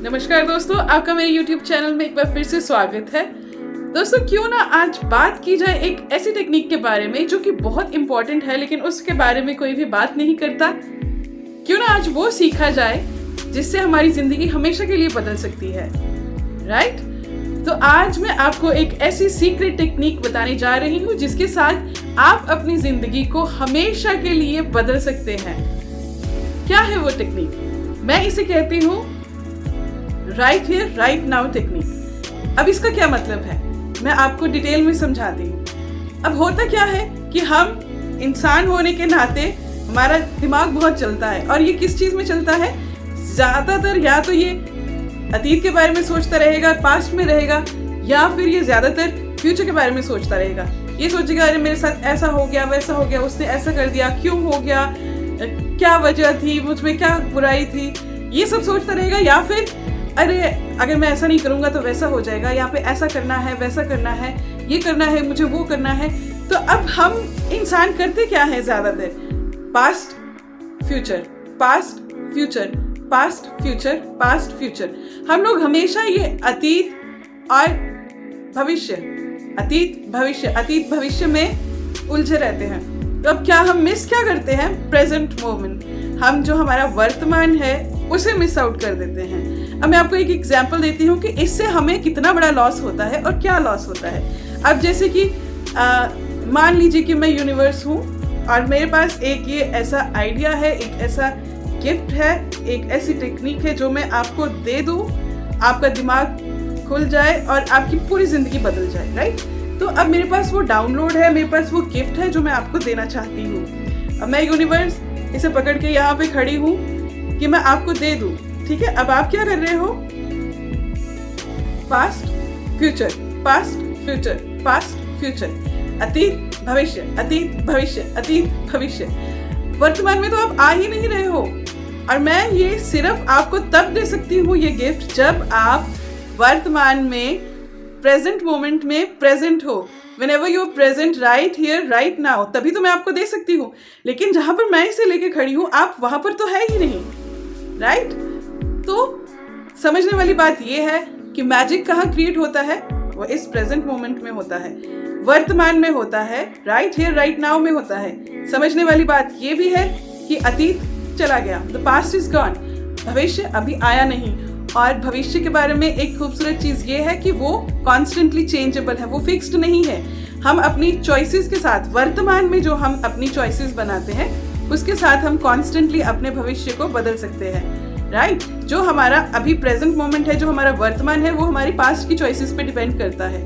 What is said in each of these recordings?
नमस्कार दोस्तों, आपका मेरे YouTube चैनल में एक बार फिर से स्वागत है। दोस्तों, क्यों ना आज बात की जाए एक ऐसी टेक्निक के बारे में जो कि बहुत इम्पोर्टेंट है लेकिन उसके बारे में कोई भी बात नहीं करता। क्यों ना आज वो सीखा जाए जिससे हमारी जिंदगी हमेशा के लिए बदल सकती है, राइट? तो आज मैं आपको एक ऐसी सीक्रेट टेक्निक बताने जा रही हूँ जिसके साथ आप अपनी जिंदगी को हमेशा के लिए बदल सकते हैं। क्या है वो टेक्निक? मैं इसे कहती हूँ right here right now technique. अब इसका क्या मतलब है, मैं आपको डिटेल में समझाती हूँ। अब होता क्या है कि हम इंसान होने के नाते हमारा दिमाग बहुत चलता है, और ये किस चीज़ में चलता है? ज़्यादातर या तो ये अतीत के बारे में सोचता रहेगा, पास्ट में रहेगा, या फिर ये ज़्यादातर फ्यूचर के बारे में सोचता रहेगा। ये सोचेगा अरे मेरे साथ ऐसा हो गया, वैसा हो गया, उसने ऐसा कर दिया, क्यों हो गया, क्या वजह थी, मुझ में क्या बुराई थी, ये सब सोचता रहेगा। या फिर अरे अगर मैं ऐसा नहीं करूँगा तो वैसा हो जाएगा, यहाँ पे ऐसा करना है, वैसा करना है, ये करना है, मुझे वो करना है। तो अब हम इंसान करते क्या है ज़्यादातर? Past future, past future, past future, past future. हम लोग हमेशा ये अतीत और भविष्य, अतीत भविष्य, अतीत भविष्य में उलझे रहते हैं। तो अब क्या हम मिस क्या करते हैं? Present moment. हम जो हमारा वर्तमान है उसे मिस आउट कर देते हैं। अब मैं आपको एक एग्जांपल देती हूँ कि इससे हमें कितना बड़ा लॉस होता है और क्या लॉस होता है। अब जैसे कि मान लीजिए कि मैं यूनिवर्स हूँ और मेरे पास एक ये ऐसा आइडिया है, एक ऐसा गिफ्ट है, एक ऐसी टेक्निक है जो मैं आपको दे दूँ, आपका दिमाग खुल जाए और आपकी पूरी ज़िंदगी बदल जाए, राइट? तो अब मेरे पास वो डाउनलोड है, मेरे पास वो गिफ्ट है जो मैं आपको देना चाहती हूँ। अब मैं यूनिवर्स इसे पकड़ के यहाँ पे खड़ी हूँ कि मैं आपको दे दूँ, ठीक है? अब आप क्या कर रहे हो? Past future, past future, past future, अतीत भविष्य, अतीत भविष्य, अतीत भविष्य। वर्तमान में तो आप आ ही नहीं रहे हो। और मैं ये सिर्फ आपको तब दे सकती हूँ ये गिफ्ट जब आप वर्तमान में प्रेजेंट मोमेंट में प्रेजेंट हो। Whenever you are present right here right now, तभी तो मैं आपको दे सकती हूँ। लेकिन जहाँ पर मैं इसे लेके खड़ी हूँ आप वहाँ पर तो है ही नहीं, राइट? तो समझने वाली बात यह है कि मैजिक कहाँ क्रिएट होता है? वो इस प्रेजेंट मोमेंट में होता है, वर्तमान में होता है, राइट हियर राइट नाउ में होता है। समझने वाली बात ये भी है कि अतीत चला गया, द पास्ट इज गॉन, भविष्य अभी आया नहीं। और भविष्य के बारे में एक खूबसूरत चीज़ ये है कि वो कॉन्स्टेंटली चेंजेबल है, वो फिक्स्ड नहीं है। हम अपनी चॉइसेस के साथ, वर्तमान में जो हम अपनी चॉइसेस बनाते हैं उसके साथ हम कॉन्स्टेंटली अपने भविष्य को बदल सकते हैं, राइट? जो हमारा अभी प्रेजेंट मोमेंट है, जो हमारा वर्तमान है, वो हमारी पास्ट की चॉइसेस पे डिपेंड करता है।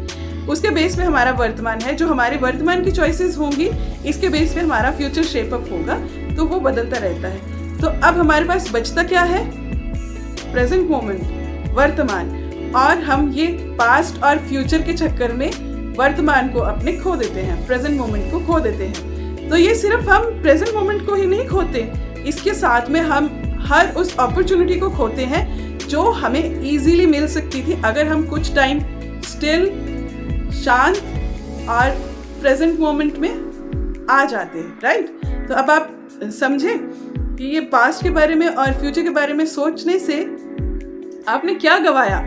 उसके बेस पे हमारा वर्तमान है, जो हमारे वर्तमान की चॉइसेस होंगी इसके बेस पे हमारा फ्यूचर शेप अप होगा, तो वो बदलता रहता है। तो अब हमारे पास बचता क्या है? प्रेजेंट मोमेंट, वर्तमान। और हम ये पास्ट और फ्यूचर के चक्कर में वर्तमान को अपने खो देते हैं, प्रेजेंट मोमेंट को खो देते हैं। तो ये सिर्फ हम प्रेजेंट मोमेंट को ही नहीं खोते, इसके साथ में हम हर उस अपॉर्चुनिटी को खोते हैं जो हमें इजीली मिल सकती थी अगर हम कुछ टाइम स्टिल, शांत और प्रेजेंट मोमेंट में आ जाते हैं, राइट? तो अब आप समझे कि ये पास्ट के बारे में और फ्यूचर के बारे में सोचने से आपने क्या गवाया?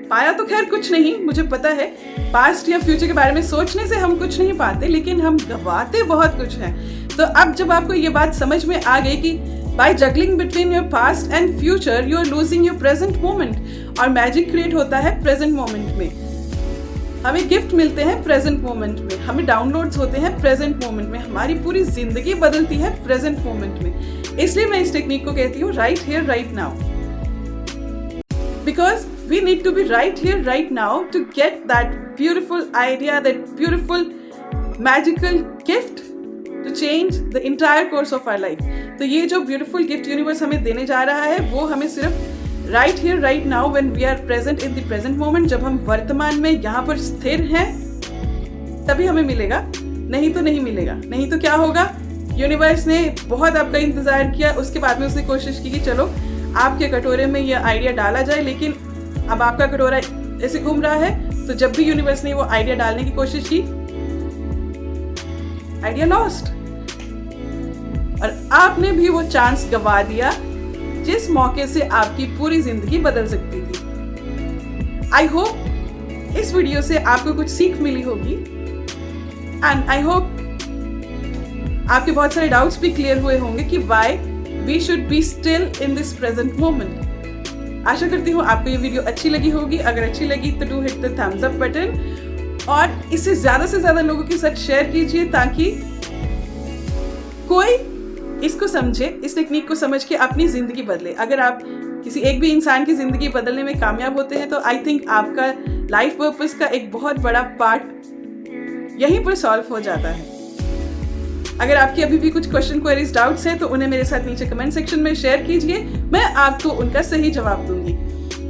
पाया तो खैर कुछ नहीं, मुझे पता है पास्ट या फ्यूचर के बारे में सोचने से हम कुछ नहीं पाते, लेकिन हम गवाते बहुत कुछ हैं। तो अब जब आपको ये बात समझ में आ गई कि by juggling between your past and future you are losing your present moment, और मैजिक क्रिएट होता है प्रेजेंट मोमेंट में। हमें गिफ्ट मिलते हैं प्रेजेंट मोमेंट में, हमें डाउनलोड्स होते हैं प्रेजेंट मोमेंट में, हमारी पूरी जिंदगी बदलती है प्रेजेंट मोमेंट में। इसलिए मैं इस टेक्निक को कहती हूँ right here right now, because we need to be right here right now to get that beautiful idea, that beautiful magical gift to change the entire course of our life. तो ये जो beautiful gift universe हमें देने जा रहा है वो हमें सिर्फ right here right now when we are present in the present moment, जब हम वर्तमान में यहाँ पर स्थिर हैं तभी हमें मिलेगा, नहीं तो नहीं मिलेगा। नहीं तो क्या होगा? यूनिवर्स ने बहुत आपका इंतजार किया, उसके बाद में उसने कोशिश की कि चलो आपके कटोरे में ये आइडिया डाला जाए, लेकिन अब आपका कटोरा ऐसे घूम रहा है। तो जब भी यूनिवर्स ने वो आइडिया डालने की कोशिश की, आइडिया लॉस्ट, और आपने भी वो चांस गवा दिया जिस मौके से आपकी पूरी जिंदगी बदल सकती थी। आई होप इस वीडियो से आपको कुछ सीख मिली होगी एंड आई होप आपके बहुत सारे डाउट्स भी क्लियर हुए होंगे कि why we should be still in this present moment. आशा करती हूँ आपको ये वीडियो अच्छी लगी होगी। अगर अच्छी लगी तो do hit the thumbs up button और इसे ज़्यादा से ज़्यादा लोगों के साथ शेयर कीजिए ताकि कोई इसको समझे, इस टेक्निक को समझ के अपनी ज़िंदगी बदले। अगर आप किसी एक भी इंसान की ज़िंदगी बदलने में कामयाब होते हैं तो आई थिंक आपका लाइफ पर्पस का एक बहुत बड़ा पार्ट यहीं पर सॉल्व हो जाता है। अगर आपकी अभी भी कुछ क्वेश्चन, क्वेरीज, डाउट्स हैं तो उन्हें मेरे साथ नीचे कमेंट सेक्शन में शेयर कीजिए, मैं आपको उनका सही जवाब दूंगी।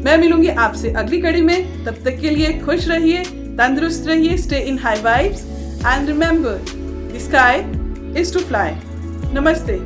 मैं मिलूंगी आपसे अगली कड़ी में, तब तक के लिए खुश रहिए, तंदुरुस्त रहिए, stay in high vibes and remember the sky is to fly. नमस्ते।